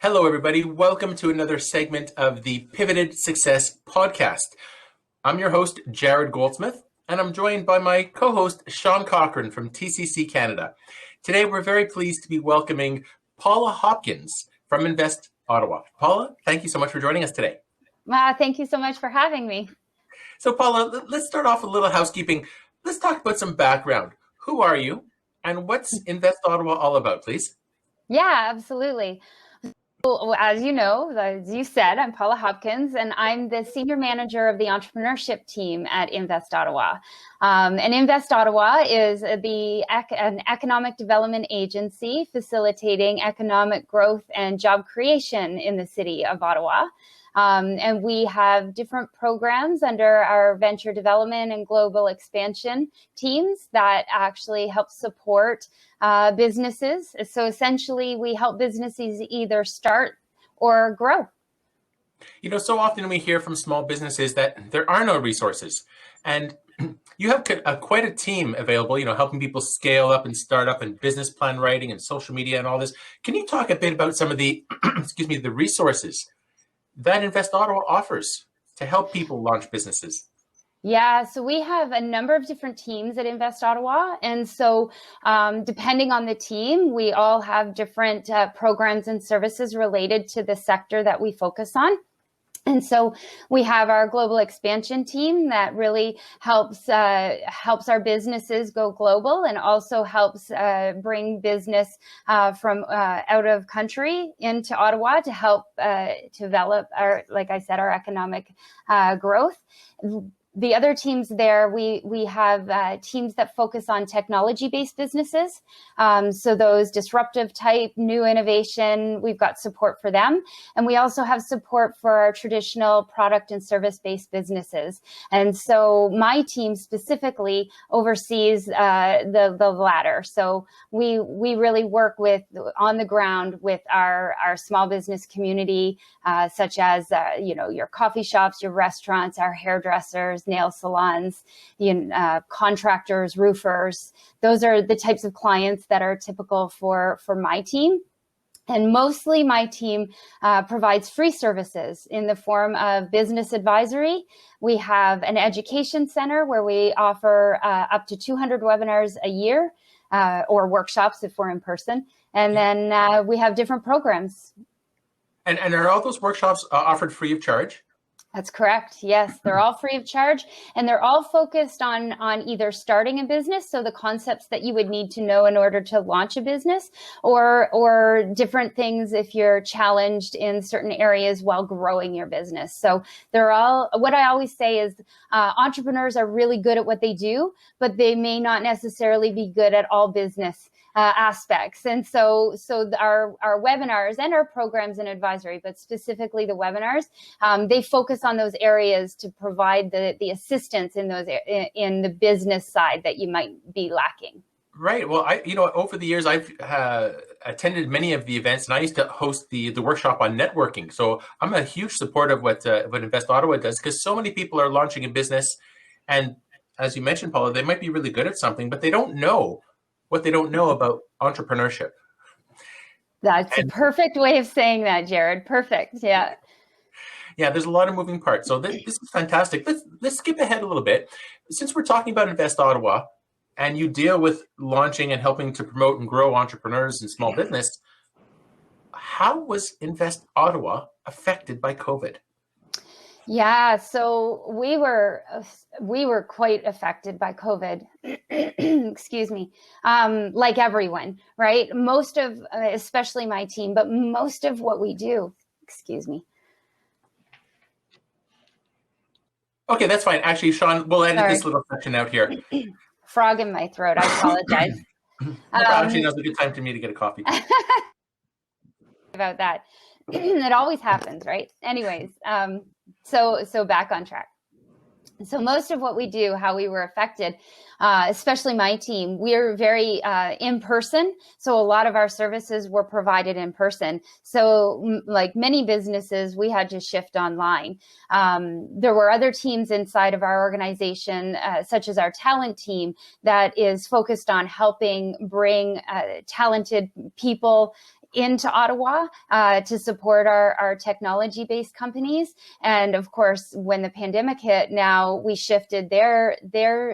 Hello, everybody. Welcome to another segment of the Pivoted Success podcast. I'm your host, Jared Goldsmith, and I'm joined by my co-host, Sean Cochran from TCC Canada. Today, we're very pleased to be welcoming Paula Hopkins from Invest Ottawa. Paula, thank you so much for joining us today. Thank you so much for having me. So, Paula, let's start off with a little housekeeping. Let's talk about some background. Who are you, and what's Invest Ottawa all about, please? Yeah, absolutely. Well, as you know, as you said, I'm Paula Hopkins, and I'm the senior manager of the entrepreneurship team at Invest Ottawa. And Invest Ottawa is an economic development agency facilitating economic growth and job creation in the city of Ottawa. And we have different programs under our venture development and global expansion teams that actually help support businesses. So essentially, we help businesses either start or grow. You know, so often we hear from small businesses that there are no resources. And you have quite a team available, helping people scale up and start up and business plan writing and social media and all this. Can you talk a bit about some of the, the resources that Invest Ottawa offers to help people launch businesses? Yeah, so we have a number of different teams at Invest Ottawa. And so depending on the team, we all have different programs and services related to the sector that we focus on. And so we have our global expansion team that really helps our businesses go global and also helps bring business from out of country into Ottawa to help develop like I said, our economic growth. The other teams there, we have teams that focus on technology-based businesses. So those disruptive type, new innovation, we've got support for them. And we also have support for our traditional product and service-based businesses. And so my team specifically oversees the latter. So we really work on the ground with our small business community, such as your coffee shops, your restaurants, our hairdressers, nail salons, contractors, roofers. Those are the types of clients that are typical for my team. And mostly my team provides free services in the form of business advisory. We have an education center where we offer up to 200 webinars a year or workshops if we're in person. And then we have different programs. And are all those workshops offered free of charge? That's correct. Yes, they're all free of charge, and they're all focused on either starting a business, so the concepts that you would need to know in order to launch a business, or different things if you're challenged in certain areas while growing your business. So they're all, what I always say is entrepreneurs are really good at what they do, but they may not necessarily be good at all business aspects. And so our webinars and our programs and advisory, but specifically the webinars, they focus on those areas to provide the assistance in the business side that you might be lacking. Right. Well, over the years, I've attended many of the events, and I used to host the workshop on networking. So I'm a huge supporter of what Invest Ottawa does, because so many people are launching a business, and as you mentioned, Paula, they might be really good at something, but they don't know what they don't know about entrepreneurship. That's a perfect way of saying that, Jared. Perfect. Yeah. Yeah, there's a lot of moving parts. So this is fantastic. Let's skip ahead a little bit. Since we're talking about Invest Ottawa, and you deal with launching and helping to promote and grow entrepreneurs and small business, how was Invest Ottawa affected by COVID? Yeah, so we were quite affected by COVID. Excuse me. Like everyone, right? Most of, especially my team, but most of what we do, excuse me. Okay, that's fine. Actually, Sean, we'll edit this little section out here. Frog in my throat. I apologize. Actually, now's a good time for me to get a coffee. About that. It always happens, right? Anyways, so back on track. So most of what we do, how we were affected, especially my team, we're very in person. So a lot of our services were provided in person. So like many businesses, we had to shift online. There were other teams inside of our organization, such as our talent team, that is focused on helping bring talented people into Ottawa to support our technology-based companies. And of course, when the pandemic hit, now we shifted their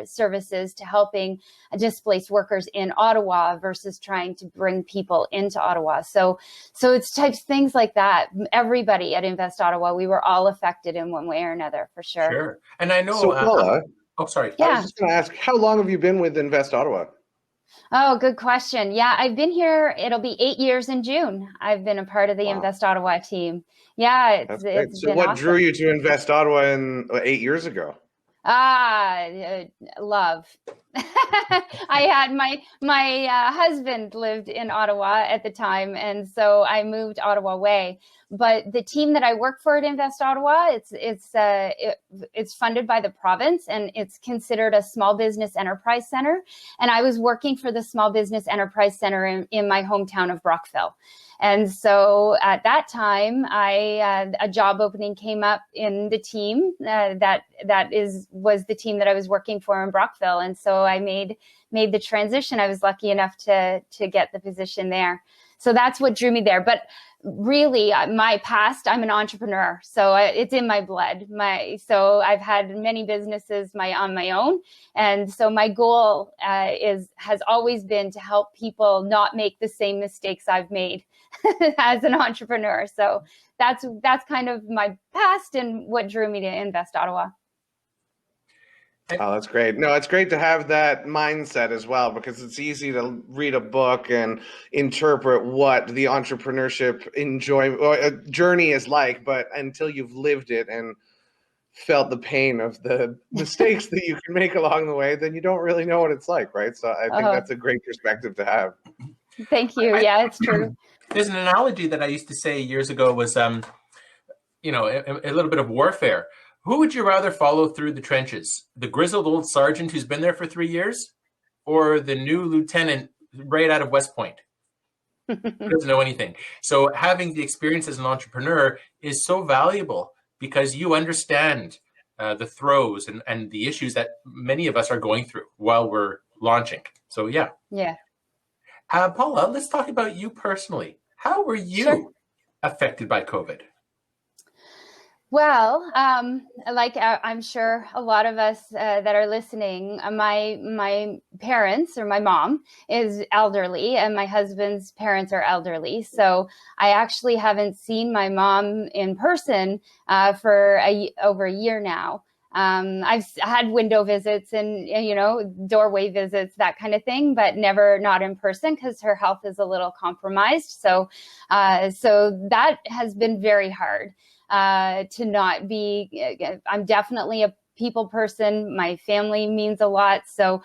services to helping displaced workers in Ottawa versus trying to bring people into Ottawa. So it's types things like that. Everybody at Invest Ottawa, we were all affected in one way or another, for sure. Sure. And I know. So Paula, sorry. I was just going to ask, how long have you been with Invest Ottawa? Oh, good question. Yeah, I've been here. It'll be 8 years in June. I've been a part of the Invest Ottawa team. Yeah, it's So been what awesome. drew you to Invest Ottawa 8 years ago? Love. I had my husband lived in Ottawa at the time, and so I moved Ottawa way. But the team that I work for at Invest Ottawa, it's funded by the province, and it's considered a small business enterprise center. And I was working for the small business enterprise center in my hometown of Brockville. And so at that time, a job opening came up in the team was the team that I was working for in Brockville. And so I made the transition. I was lucky enough to get the position there. So that's what drew me there. But really, my past, I'm an entrepreneur, so it's in my blood. So I've had many businesses on my own, and so my goal has always been to help people not make the same mistakes I've made as an entrepreneur. So that's kind of my past and what drew me to Invest Ottawa. Oh, that's great. No, it's great to have that mindset as well, because it's easy to read a book and interpret what the entrepreneurship journey is like, but until you've lived it and felt the pain of the mistakes that you can make along the way, then you don't really know what it's like, right? So I think that's a great perspective to have. Thank you. Yeah, it's true. There's an analogy that I used to say years ago was, a little bit of warfare. Who would you rather follow through the trenches? The grizzled old sergeant who's been there for 3 years, or the new lieutenant right out of West Point? Who doesn't know anything. So having the experience as an entrepreneur is so valuable because you understand the throes and the issues that many of us are going through while we're launching. So yeah. Yeah. Paula, let's talk about you personally. How were you affected by COVID? Well, like I'm sure a lot of us that are listening, my parents, or my mom is elderly, and my husband's parents are elderly. So I actually haven't seen my mom in person for over a year now. I've had window visits and doorway visits, that kind of thing, but not in person because her health is a little compromised. So that has been very hard. To not be, I'm definitely a people person. My family means a lot. So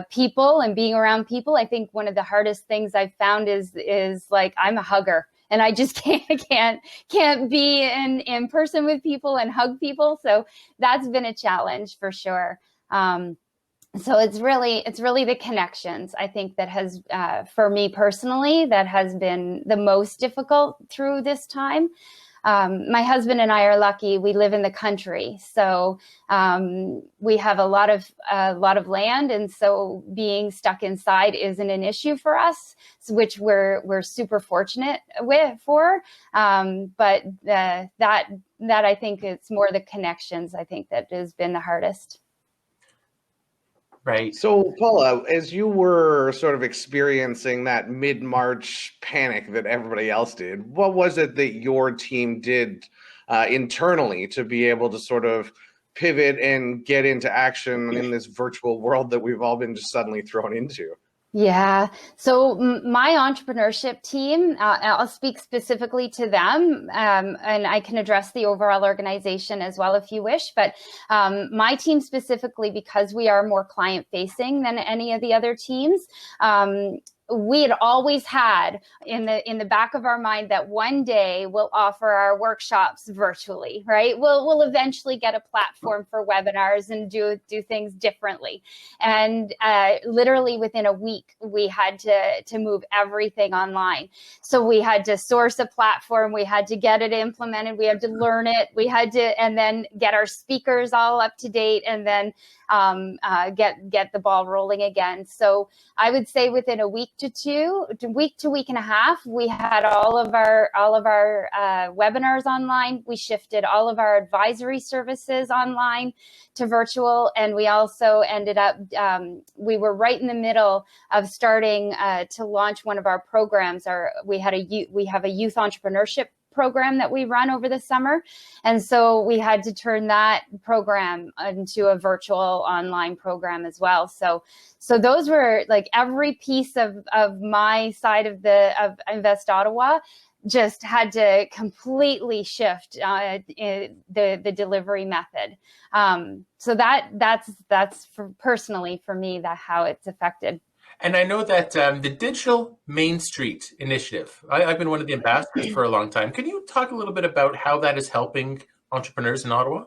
people and being around people, I think one of the hardest things I've found is like, I'm a hugger, and I just can't be in person with people and hug people. So that's been a challenge for sure. So it's really the connections, I think, that has, for me personally, that has been the most difficult through this time. My husband and I are lucky. We live in the country, so we have a lot of land, and so being stuck inside isn't an issue for us, which we're super fortunate for. But that I think it's more the connections, I think, that has been the hardest. Right. So, Paula, as you were sort of experiencing that mid-March panic that everybody else did, what was it that your team did internally to be able to sort of pivot and get into action in this virtual world that we've all been just suddenly thrown into? Yeah. So my entrepreneurship team, I'll speak specifically to them, and I can address the overall organization as well if you wish. But my team specifically, because we are more client facing than any of the other teams, we had always had in the back of our mind that one day we'll offer our workshops virtually, right? We'll eventually get a platform for webinars and do things differently. And literally within a week, we had to move everything online. So we had to source a platform, we had to get it implemented, we had to learn it, and then get our speakers all up to date, and then get the ball rolling again. So I would say within a week, week to week and a half, we had all of our webinars online. We shifted all of our advisory services online to virtual, and we also ended up we were right in the middle of starting to launch one of our programs. We have a youth entrepreneurship program that we run over the summer. And so we had to turn that program into a virtual online program as well. So those were like every piece of my side of Invest Ottawa just had to completely shift the delivery method. So that's personally for me, that how it's affected. And I know that the Digital Main Street initiative, I've been one of the ambassadors for a long time. Can you talk a little bit about how that is helping entrepreneurs in Ottawa?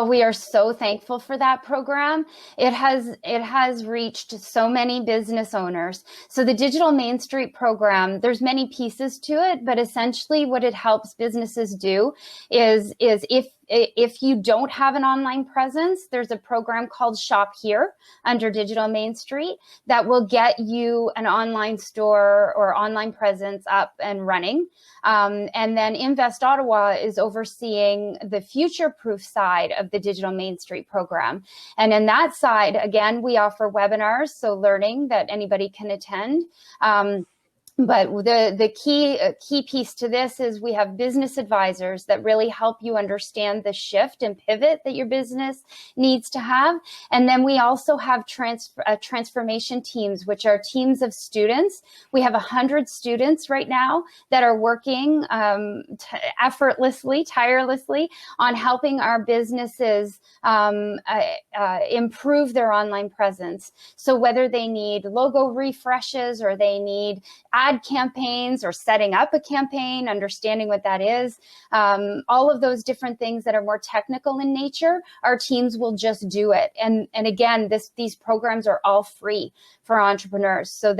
We are so thankful for that program. It has reached so many business owners. So the Digital Main Street program, there's many pieces to it, but essentially what it helps businesses do is if you don't have an online presence, there's a program called Shop Here under Digital Main Street that will get you an online store or online presence up and running. And then Invest Ottawa is overseeing the future-proof side of the Digital Main Street program. And in that side, again, we offer webinars, so learning that anybody can attend. But the key piece to this is we have business advisors that really help you understand the shift and pivot that your business needs to have. And then we also have transformation teams, which are teams of students. We have 100 students right now that are working effortlessly, tirelessly on helping our businesses improve their online presence. So whether they need logo refreshes or they need ad campaigns or setting up a campaign, understanding what that is, all of those different things that are more technical in nature, our teams will just do it. And again, these programs are all free for entrepreneurs. So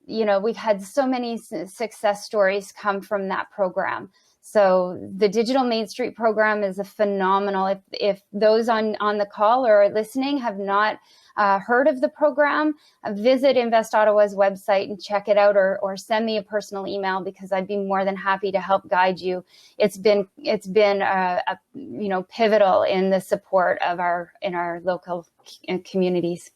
we've had so many success stories come from that program. So the Digital Main Street program is a phenomenal. If those on the call or listening have not heard of the program, visit Invest Ottawa's website and check it out, or send me a personal email, because I'd be more than happy to help guide you. It's been pivotal in the support of our local communities.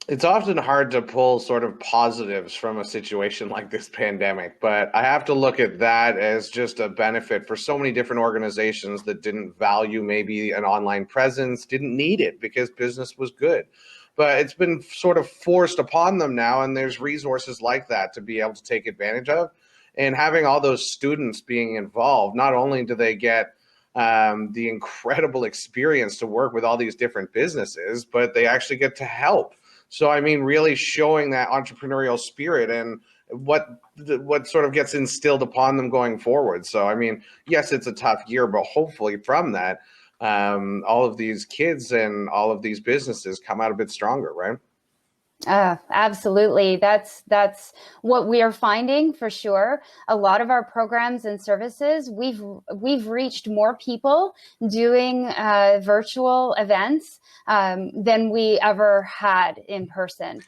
It's often hard to pull sort of positives from a situation like this pandemic, but I have to look at that as just a benefit for so many different organizations that didn't value maybe an online presence, didn't need it because business was good. But it's been sort of forced upon them now, and there's resources like that to be able to take advantage of. And having all those students being involved, not only do they get the incredible experience to work with all these different businesses, but they actually get to help. So, I mean, really showing that entrepreneurial spirit and what sort of gets instilled upon them going forward. So, I mean, yes, it's a tough year, but hopefully from that, all of these kids and all of these businesses come out a bit stronger, right? Absolutely. That's what we are finding for sure. A lot of our programs and services, we've reached more people doing virtual events than we ever had in person.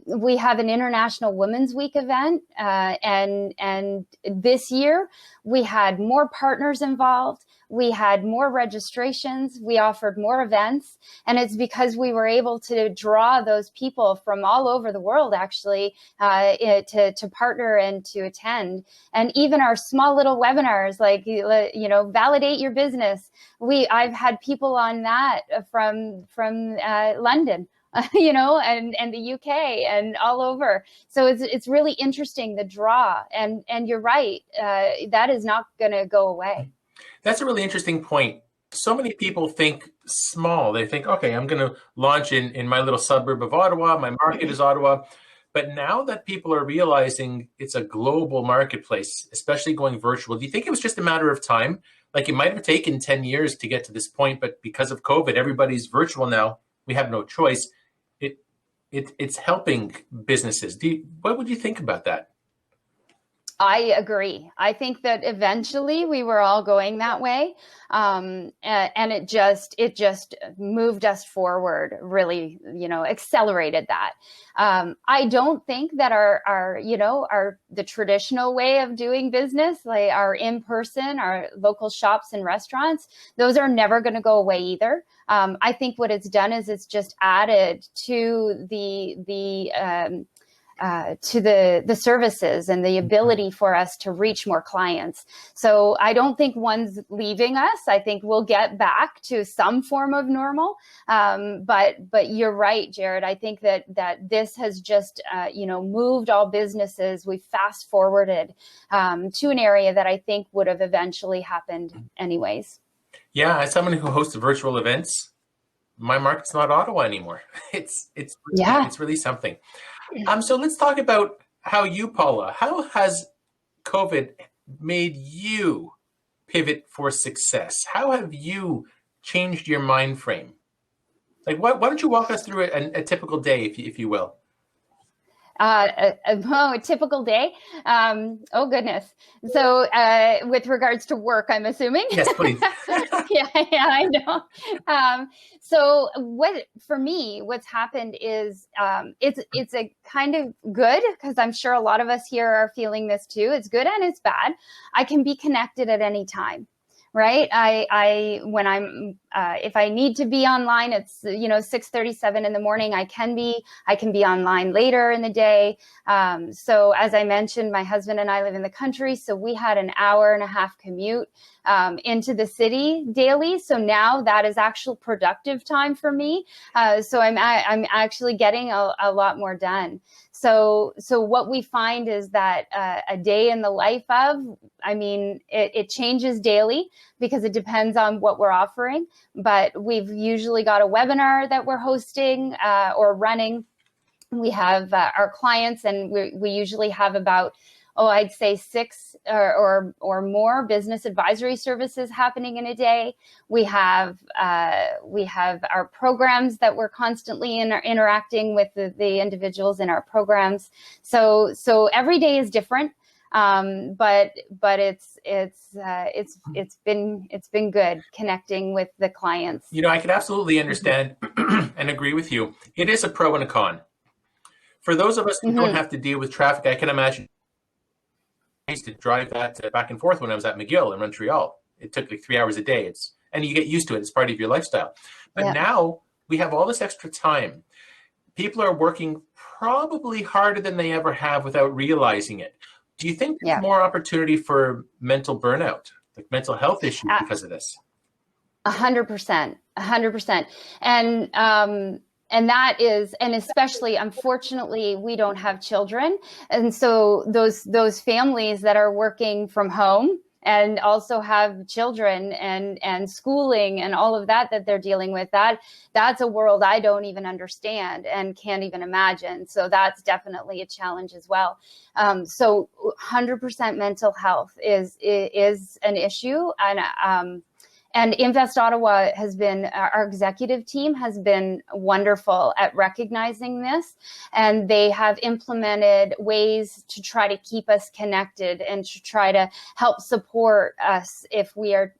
We have an International Women's Week event, and this year we had more partners involved. We had more registrations. We offered more events, and it's because we were able to draw those people from all over the world, actually, to partner and to attend. And even our small little webinars, like validate your business. I've had people on that from London. And the UK and all over. So it's really interesting, the draw. And you're right, that is not going to go away. That's a really interesting point. So many people think small. They think, okay, I'm going to launch in my little suburb of Ottawa. My market is Ottawa. But now that people are realizing it's a global marketplace, especially going virtual, do you think it was just a matter of time? Like, it might have taken 10 years to get to this point, but because of COVID, everybody's virtual now. We have no choice. It's helping businesses. What would you think about that? I agree. I think that eventually we were all going that way. And it just moved us forward, really, accelerated that. I don't think that the traditional way of doing business, like our in-person, our local shops and restaurants, those are never going to go away either. I think what it's done is it's just added to the services and the ability for us to reach more clients. So I don't think one's leaving us. I think we'll get back to some form of normal. But you're right, Jared. I think that this has just moved all businesses. We fast forwarded to an area that I think would have eventually happened anyways. Yeah, as someone who hosts virtual events, my market's not Ottawa anymore. It's really something. So let's talk about how you, Paula, how has COVID made you pivot for success? How have you changed your mind frame? Like, why don't you walk us through a typical day, if you will? A typical day. Oh goodness. So, with regards to work, I'm assuming. Yes, please. yeah, I know. So for me, what's happened is, it's a kind of good, because I'm sure a lot of us here are feeling this too. It's good and it's bad. I can be connected at any time. Right. When I'm, if I need to be online, it's, 6:37 in the morning, I can be online later in the day. So as I mentioned, my husband and I live in the country. So we had an hour and a half commute, into the city daily. So now that is actual productive time for me. So I'm actually getting a lot more done. So what we find is that a day in the life of, it changes daily because it depends on what we're offering. But we've usually got a webinar that we're hosting or running. We have our clients, and we usually have about, I'd say 6 or more business advisory services happening in a day. We have our programs that we're constantly interacting with the individuals in our programs. So every day is different, but it's been good connecting with the clients. I can absolutely understand and agree with you. It is a pro and a con. For those of us who don't have to deal with traffic, I can imagine. I used to drive that back and forth when I was at McGill in Montreal. It took like 3 hours a day. And you get used to it. It's part of your lifestyle. But now we have all this extra time. People are working probably harder than they ever have without realizing it. Do you think there's more opportunity for mental burnout, like mental health issues because of this? 100%. And that is, and especially, unfortunately, we don't have children. And so those families that are working from home and also have children and schooling and all of that they're dealing with, that's a world I don't even understand and can't even imagine. So that's definitely a challenge as well. So 100% mental health is an issue. And Invest Ottawa our executive team has been wonderful at recognizing this, and they have implemented ways to try to keep us connected and to try to help support us if we are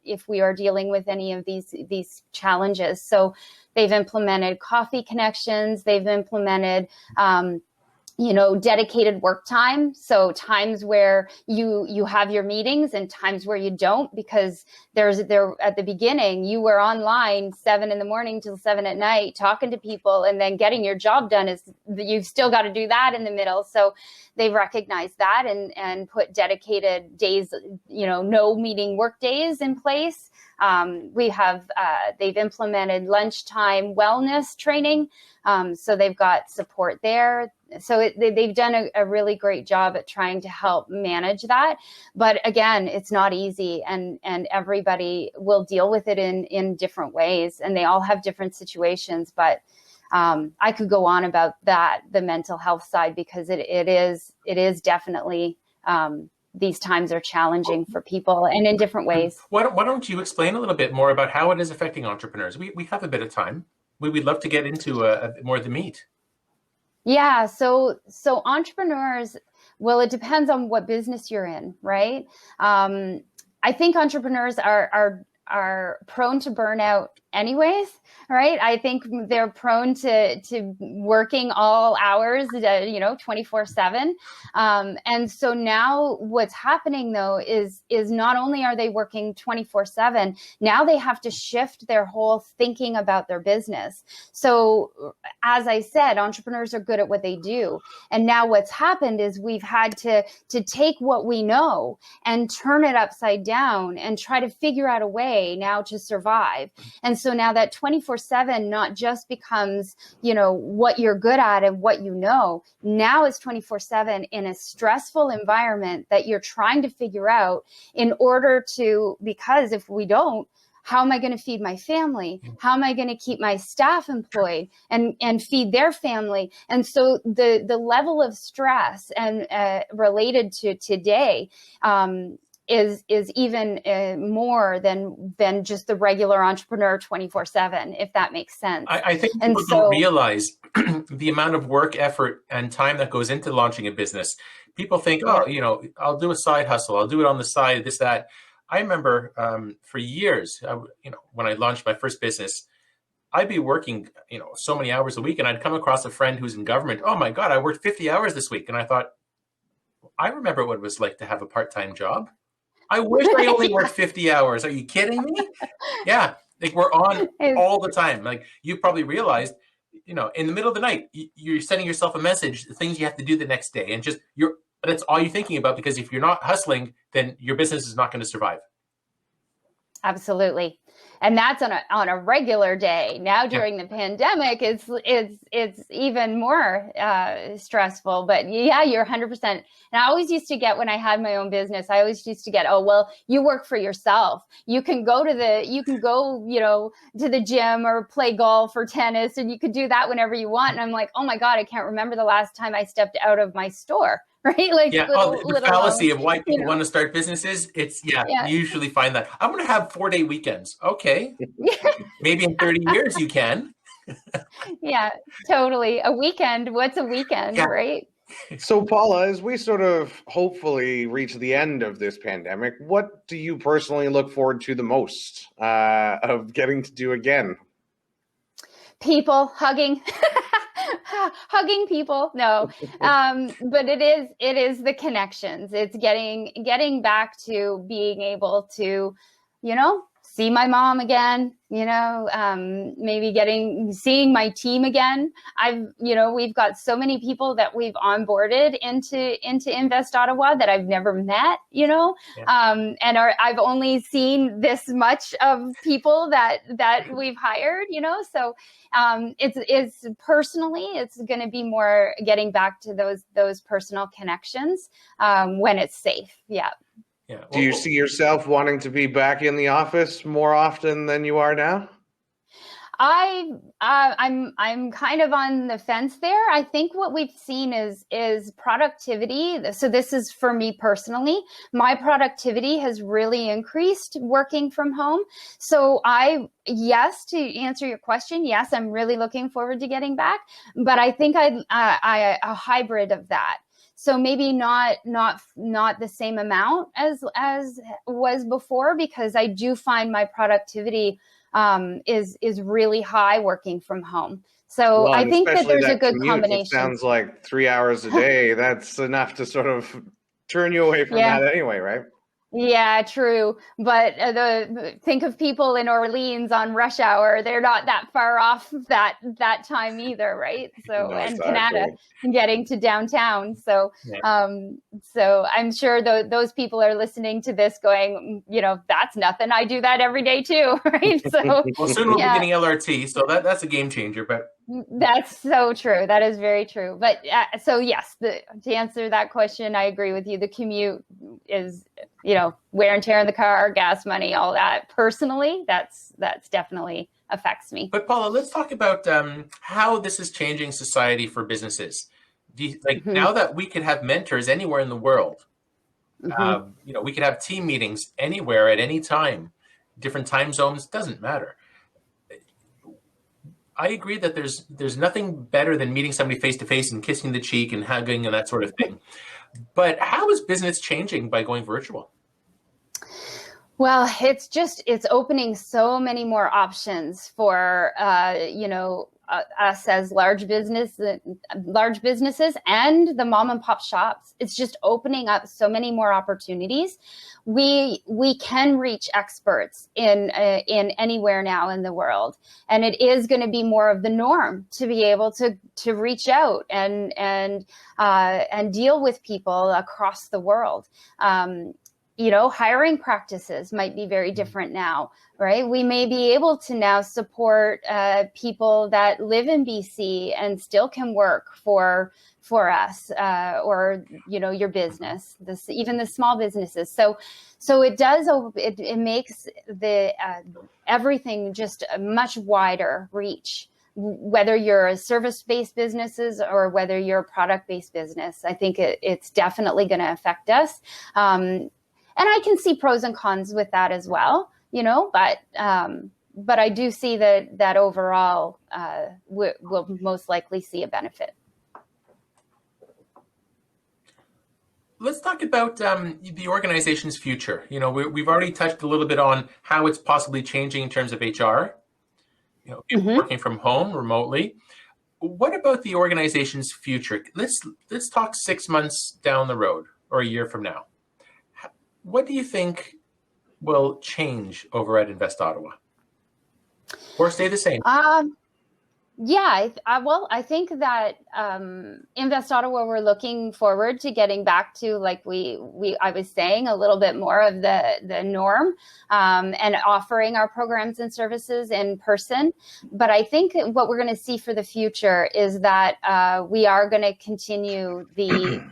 dealing with any of these challenges. So they've implemented coffee connections. They've implemented dedicated work time. So times where you have your meetings and times where you don't, because there at the beginning, you were online 7 a.m. till 7 p.m. talking to people, and then getting your job done you've still got to do that in the middle. So they've recognized that and put dedicated days, no meeting work days in place. They've implemented lunchtime wellness training. So they've got support there. So they've done a really great job at trying to help manage that. But again, it's not easy, and everybody will deal with it in different ways, and they all have different situations. But I could go on about the mental health side, because it is definitely, these times are challenging for people and in different ways. Why don't you explain a little bit more about how it is affecting entrepreneurs? We have a bit of time. We'd love to get into more of the meat. Yeah, so entrepreneurs, Well, it depends on what business you're in, right? I think entrepreneurs are prone to burnout anyways, right? I think they're prone to working all hours, 24/7. And so now what's happening though is not only are they working 24/7, now they have to shift their whole thinking about their business. So as I said, entrepreneurs are good at what they do. And now what's happened is we've had to take what we know and turn it upside down and try to figure out a way now to survive. And so now that 24/7 not just becomes, what you're good at and what you know, now it's 24/7 in a stressful environment that you're trying to figure out in order to, because if we don't, how am I going to feed my family? How am I going to keep my staff employed and feed their family? And so the level of stress and related to today is even more than just the regular entrepreneur 24/7, if that makes sense. I think people don't realize the amount of work, effort, and time that goes into launching a business. People think, I'll do a side hustle. I'll do it on the side, this, that. I remember for years, when I launched my first business, I'd be working, so many hours a week, and I'd come across a friend who's in government. Oh my God, I worked 50 hours this week. And I thought, I remember what it was like to have a part-time job. I wish I only worked 50 hours. Are you kidding me? Yeah. Like we're on all the time. Like you probably realized, in the middle of the night, you're sending yourself a message, the things you have to do the next day. And that's all you're thinking about, because if you're not hustling, then your business is not going to survive. Absolutely. And that's on a regular day. Now during the pandemic, it's even more stressful. But yeah, you're 100%. And I always used to get, when I had my own business, I always used to get, oh well, you work for yourself. You can go to the gym or play golf or tennis, and you could do that whenever you want. And I'm like, oh my God, I can't remember the last time I stepped out of my store. Right? Like the fallacy of why people want to start businesses. It's you usually find that I'm going to have 4-day weekends. Okay. Maybe in 30 years you can. Yeah, totally. A weekend. What's a weekend, right? So Paula, as we sort of hopefully reach the end of this pandemic, what do you personally look forward to the most of getting to do again? People, hugging. Hugging people. No. But it is the connections. It's getting back to being able to, see my mom again, maybe seeing my team again. We've got so many people that we've onboarded into Invest Ottawa that I've never met, and I've only seen this much of people that we've hired, so it's personally, it's going to be more getting back to those personal connections when it's safe. Yeah. Yeah. Do you see yourself wanting to be back in the office more often than you are now? I'm kind of on the fence there. I think what we've seen is productivity. So this is for me personally. My productivity has really increased working from home. So to answer your question, yes, I'm really looking forward to getting back. But I think I a hybrid of that. So maybe not the same amount as was before, because I do find my productivity is really high working from home. So I think that there's a good combination. It sounds like 3 hours a day. That's enough to sort of turn you away from that anyway, right? Yeah, true. But think of people in Orleans on rush hour. They're not that far off that time either, right? So, no, and Canada getting to downtown. So, so I'm sure those people are listening to this going, that's nothing. I do that every day too, right? So, well, soon we'll be getting LRT. So that's a game changer, but. That's so true. That is very true. But so yes, to answer that question, I agree with you. The commute is, wear and tear in the car, gas money, all that. Personally, that's definitely affects me. But Paula, let's talk about how this is changing society for businesses. Now that we could have mentors anywhere in the world, we could have team meetings anywhere at any time, different time zones, doesn't matter. I agree that there's nothing better than meeting somebody face to face and kissing the cheek and hugging and that sort of thing. But how is business changing by going virtual? Well, it's opening so many more options for, us as large businesses and the mom and pop shops. It's just opening up so many more opportunities. We can reach experts in anywhere now in the world, and it is going to be more of the norm to be able to reach out and deal with people across the world. Hiring practices might be very different now, right? We may be able to now support people that live in BC and still can work for us, or your business. Even the small businesses. So it makes the everything just a much wider reach. Whether you're a service-based businesses or whether you're a product-based business, I think it's definitely going to affect us. And I can see pros and cons with that as well, but I do see that overall we'll most likely see a benefit. Let's talk about the organization's future. We've already touched a little bit on how it's possibly changing in terms of HR, people working from home remotely. What about the organization's future? Let's talk 6 months down the road or a year from now. What do you think will change over at Invest Ottawa, or stay the same? I think that Invest Ottawa, we're looking forward to getting back to, like I was saying, a little bit more of the norm, and offering our programs and services in person. But I think what we're going to see for the future is that we are going to continue the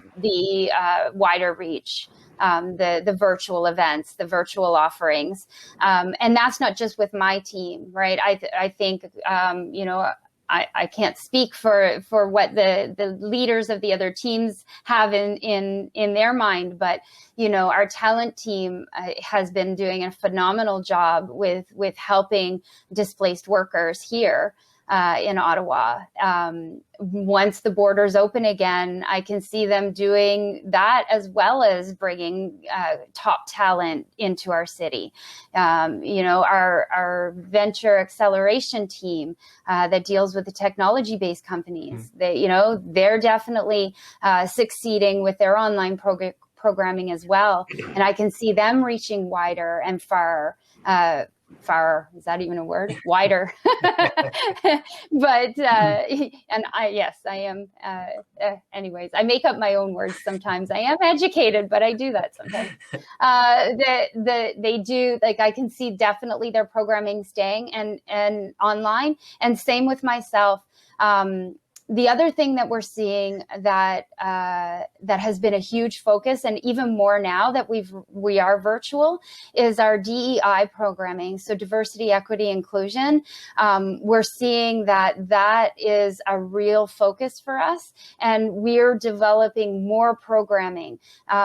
wider reach. The virtual events, the virtual offerings. And that's not just with my team, right? I think, I can't speak for what the leaders of the other teams have in their mind, but, our talent team has been doing a phenomenal job with helping displaced workers here in Ottawa. Once the borders open again, I can see them doing that, as well as bringing top talent into our city. Our venture acceleration team that deals with the technology-based companies, they're definitely succeeding with their online programming as well. And I can see them reaching wider and far, is that even a word? Wider. But, and I am, anyways, I make up my own words sometimes. I am educated, but I do that sometimes. They do, like, I can see definitely their programming staying and online, and same with myself. The other thing that we're seeing that has been a huge focus, and even more now that we are virtual, is our DEI programming. So diversity, equity, inclusion. We're seeing that is a real focus for us, and we're developing more programming.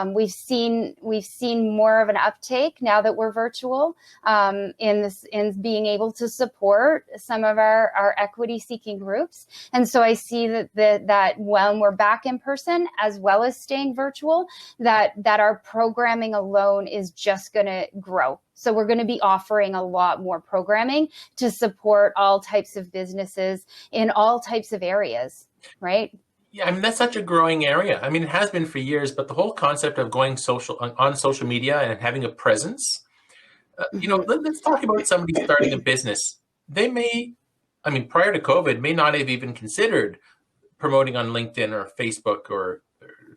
We've seen more of an uptake now that we're virtual, in being able to support some of our equity seeking groups. And so I see that when we're back in person, as well as staying virtual, that our programming alone is just going to grow. So we're going to be offering a lot more programming to support all types of businesses in all types of areas, right? Yeah, I mean, that's such a growing area. I mean, it has been for years, but the whole concept of going on social media and having a presence, let's talk about somebody starting a business. They may, prior to COVID, may not have even considered promoting on LinkedIn or Facebook or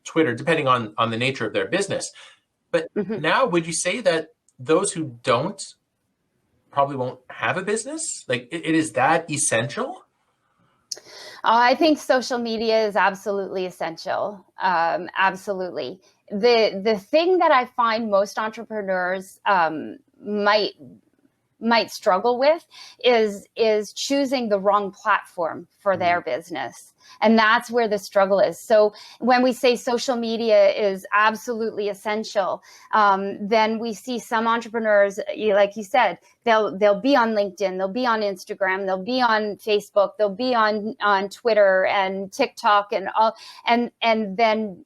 Twitter, depending on the nature of their business. But now, would you say that those who don't probably won't have a business? Like, it is that essential? I think social media is absolutely essential. Absolutely. The thing that I find most entrepreneurs might might struggle with is choosing the wrong platform for their business. And that's where the struggle is. So when we say social media is absolutely essential, then we see some entrepreneurs, like you said, they'll be on LinkedIn, they'll be on Instagram, they'll be on Facebook, they'll be on Twitter and TikTok and all, and then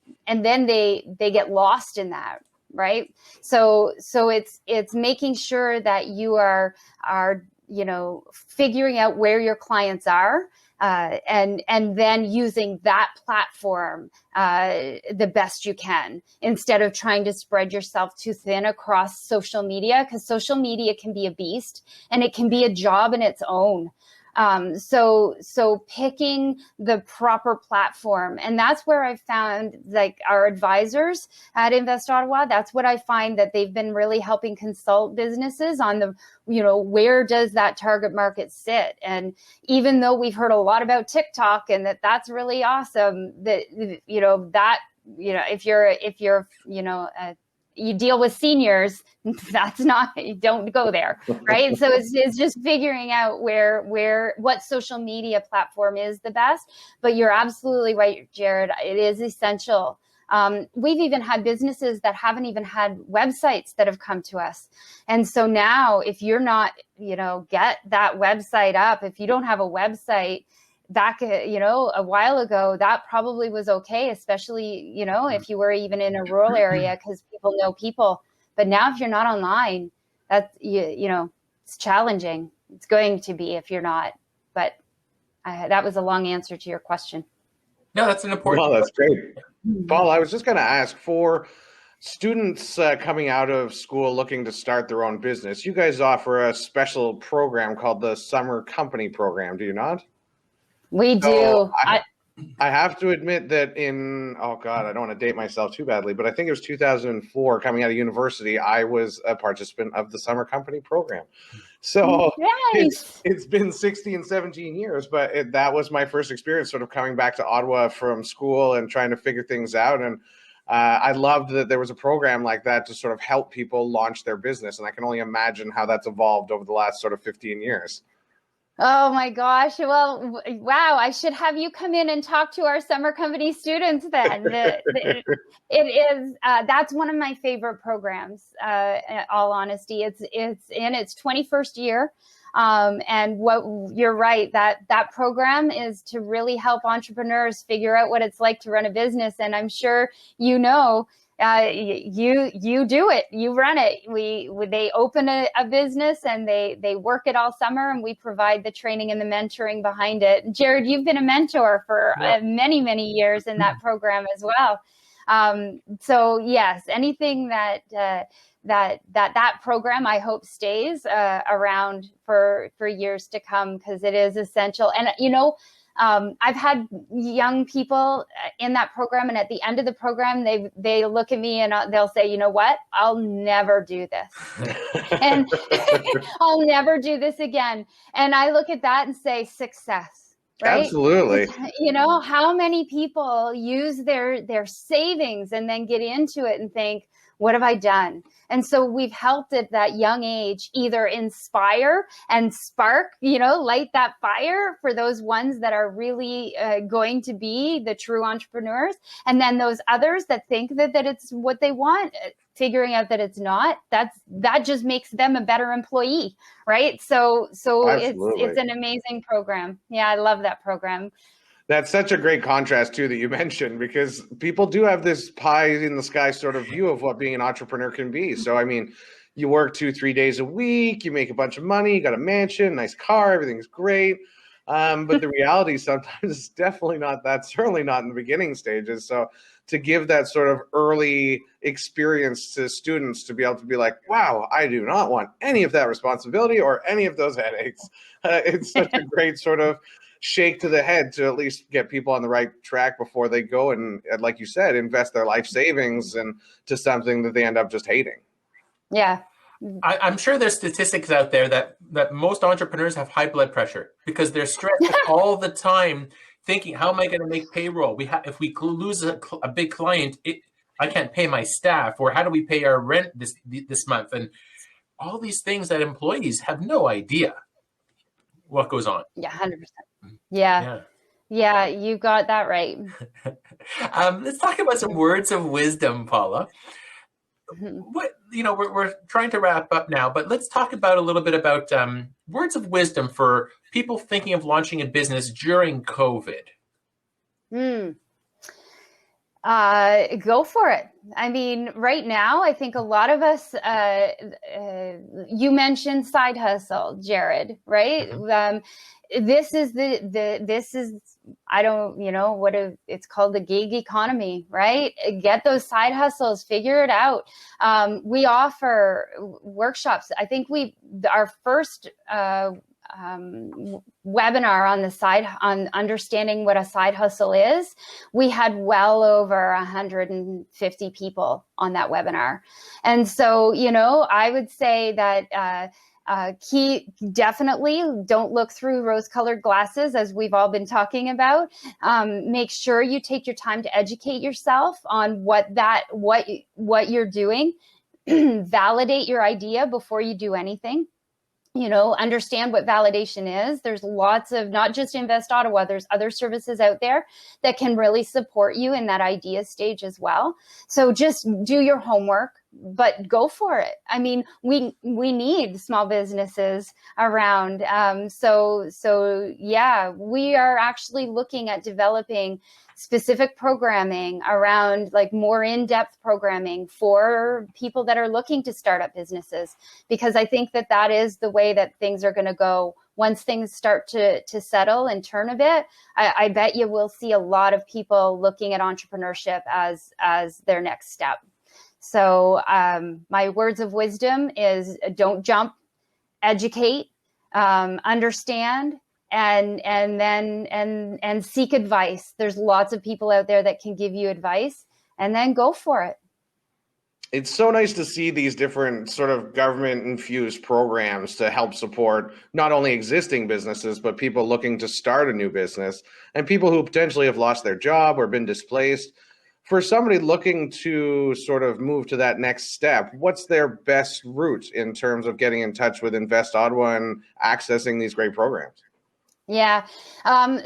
they get lost in that. Right. So it's making sure that you are figuring out where your clients are, and then using that platform the best you can, instead of trying to spread yourself too thin across social media, because social media can be a beast and it can be a job in its own. So picking the proper platform, and that's where I found, like, our advisors at Invest Ottawa, that's what I find that they've been really helping consult businesses on the, where does that target market sit? And even though we've heard a lot about TikTok and that's really awesome, that, if you're, you deal with seniors, that's not, don't go there, right? So it's just figuring out what social media platform is the best. But you're absolutely right, Jared. It is essential. We've even had businesses that haven't even had websites that have come to us. And so now, if you're not, get that website up, if you don't have a website, back, a while ago, that probably was okay, especially, if you were even in a rural area, because people know people. But now if you're not online, that's, it's challenging. It's going to be if you're not. But that was a long answer to your question. No, that's an important. Well, that's great. Paul, I was just going to ask, for students coming out of school looking to start their own business, you guys offer a special program called the Summer Company Program, do you not? We do. So I have to admit that I don't want to date myself too badly, but I think it was 2004, coming out of university, I was a participant of the Summer Company Program. So nice. it's been 16, 17 years, but that was my first experience sort of coming back to Ottawa from school and trying to figure things out. And I loved that there was a program like that to sort of help people launch their business. And I can only imagine how that's evolved over the last sort of 15 years. Oh my gosh. Well, wow. I should have you come in and talk to our Summer Company students then. That's one of my favorite programs, in all honesty. It's in its 21st year. And you're right, that program is to really help entrepreneurs figure out what it's like to run a business. And I'm sure, you do it, you run it. They open a business and they work it all summer, and we provide the training and the mentoring behind it. Jared, you've been a mentor for many, many years in that program as well. So yes, anything that program, I hope, stays around for years to come, because it is essential. And I've had young people in that program, and at the end of the program, they look at me and they'll say, "You know what? I'll never do this, and I'll never do this again." And I look at that and say, success. Right? Absolutely. How many people use their savings and then get into it and think, what have I done? And so we've helped at that young age either inspire and spark, light that fire for those ones that are really going to be the true entrepreneurs. And then those others that think that it's what they want, figuring out that it's not, that just makes them a better employee, right? So it's an amazing program. Yeah, I love that program. That's such a great contrast, too, that you mentioned, because people do have this pie in the sky sort of view of what being an entrepreneur can be. So, I mean, you work 2-3 days a week, you make a bunch of money, you got a mansion, nice car, everything's great. But the reality sometimes is definitely not that, certainly not in the beginning stages. So to give that sort of early experience to students to be able to be like, wow, I do not want any of that responsibility or any of those headaches. It's such a great sort of shake to the head to at least get people on the right track before they go and, like you said, invest their life savings into something that they end up just hating. Yeah. I'm sure there's statistics out there that most entrepreneurs have high blood pressure because they're stressed all the time, thinking, how am I going to make payroll? If we lose a big client, I can't pay my staff, or how do we pay our rent this month? And all these things that employees have no idea what goes on. Yeah, 100%. Yeah. Yeah, you got that right. Let's talk about some words of wisdom, Paula. Mhm. We're trying to wrap up now, but let's talk about a little bit about words of wisdom for people thinking of launching a business during COVID. Go for it. I mean, right now, I think a lot of us, you mentioned side hustle, Jared, right? This is I don't, it's called the gig economy, right? Get those side hustles, figure it out. We offer workshops. I think our first, webinar on understanding what a side hustle is, we had well over 150 people on that webinar. And so, I would say that definitely don't look through rose-colored glasses, as we've all been talking about. Make sure you take your time to educate yourself on what you're doing. Validate your idea before you do anything. Understand what validation is. There's lots of, not just Invest Ottawa, there's other services out there that can really support you in that idea stage as well. So just do your homework, but go for it. I mean, we need small businesses around. So yeah, we are actually looking at developing specific programming around, like, more in-depth programming for people that are looking to start up businesses, because I think that is the way that things are going to go. Once things start to settle and turn a bit, I bet you will see a lot of people looking at entrepreneurship as their next step. So my words of wisdom is don't jump, educate, understand, and then seek advice. There's lots of people out there that can give you advice, and then go for it. It's so nice to see these different sort of government-infused programs to help support not only existing businesses, but people looking to start a new business and people who potentially have lost their job or been displaced. For somebody looking to sort of move to that next step, what's their best route in terms of getting in touch with Invest Ottawa and accessing these great programs? Yeah.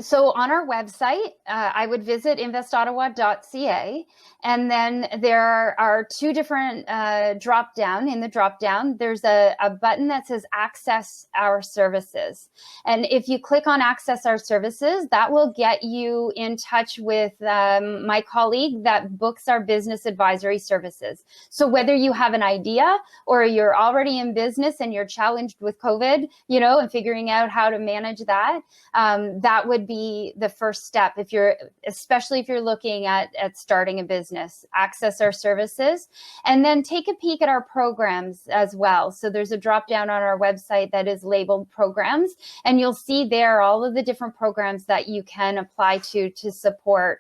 So on our website, I would visit investottawa.ca. And then there are two different drop down. In the drop down, there's a button that says Access Our Services. And if you click on Access Our Services, that will get you in touch with my colleague that books our business advisory services. So whether you have an idea or you're already in business and you're challenged with COVID, and figuring out how to manage that, that would be the first step. Especially if you're looking at starting a business, access our services, and then take a peek at our programs as well. So there's a drop down on our website that is labeled programs, and you'll see there all of the different programs that you can apply to support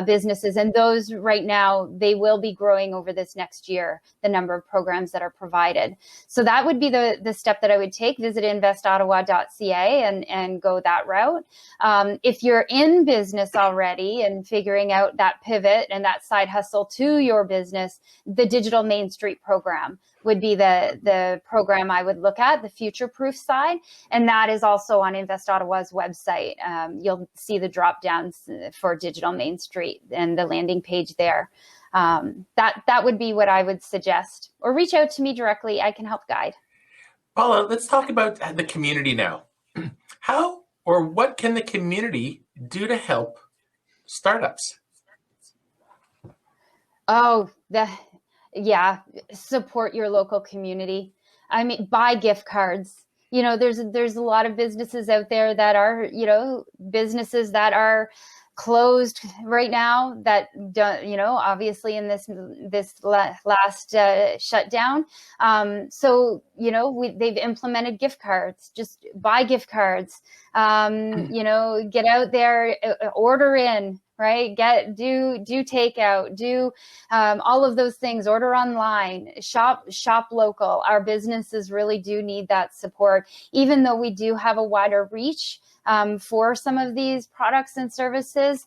businesses. And those right now, they will be growing over this next year, the number of programs that are provided. So that would be the step that I would take. Visit investottawa.ca and go that route. If you're in business already and figuring out that pivot and that side hustle to your business, the Digital Main Street program would be the program I would look at, the future proof side. And that is also on Invest Ottawa's website. You'll see the drop downs for Digital Main Street and the landing page there. That would be what I would suggest, or reach out to me directly. I can help guide. Paula, let's talk about the community now. How or what can the community do to help startups? Support your local community. I mean, buy gift cards. There's a lot of businesses out there that are, businesses that are closed right now that don't, obviously in this last shutdown. So, they've implemented gift cards. Just buy gift cards. Get out there, order in. Right? Do takeout, do all of those things, order online, shop local. Our businesses really do need that support. Even though we do have a wider reach, for some of these products and services,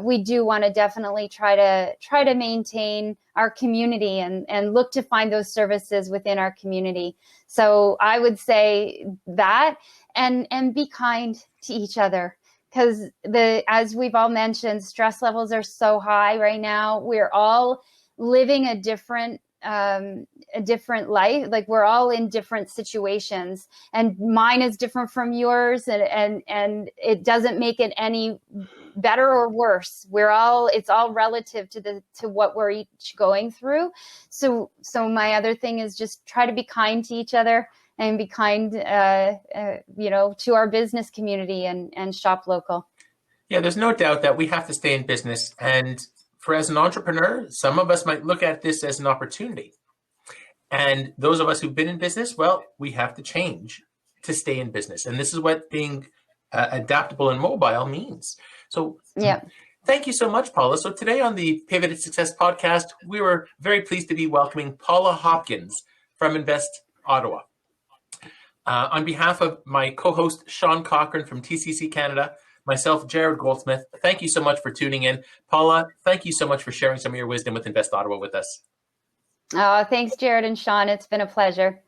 we do want to definitely try to maintain our community and look to find those services within our community. So I would say that, and be kind to each other. Because as we've all mentioned, stress levels are so high right now. We're all living a different life. Like, we're all in different situations, and mine is different from yours, and it doesn't make it any better or worse. It's all relative to what we're each going through. So my other thing is just try to be kind to each other, and be kind, to our business community, and shop local. Yeah, there's no doubt that we have to stay in business. And as an entrepreneur, some of us might look at this as an opportunity. And those of us who've been in business, well, we have to change to stay in business. And this is what being adaptable and mobile means. So yeah. Thank you so much, Paula. So today on the Pivoted Success podcast, we were very pleased to be welcoming Paula Hopkins from Invest Ottawa. On behalf of my co-host, Sean Cochran from TCC Canada, myself, Jared Goldsmith, thank you so much for tuning in. Paula, thank you so much for sharing some of your wisdom with Invest Ottawa with us. Oh, thanks, Jared and Sean. It's been a pleasure.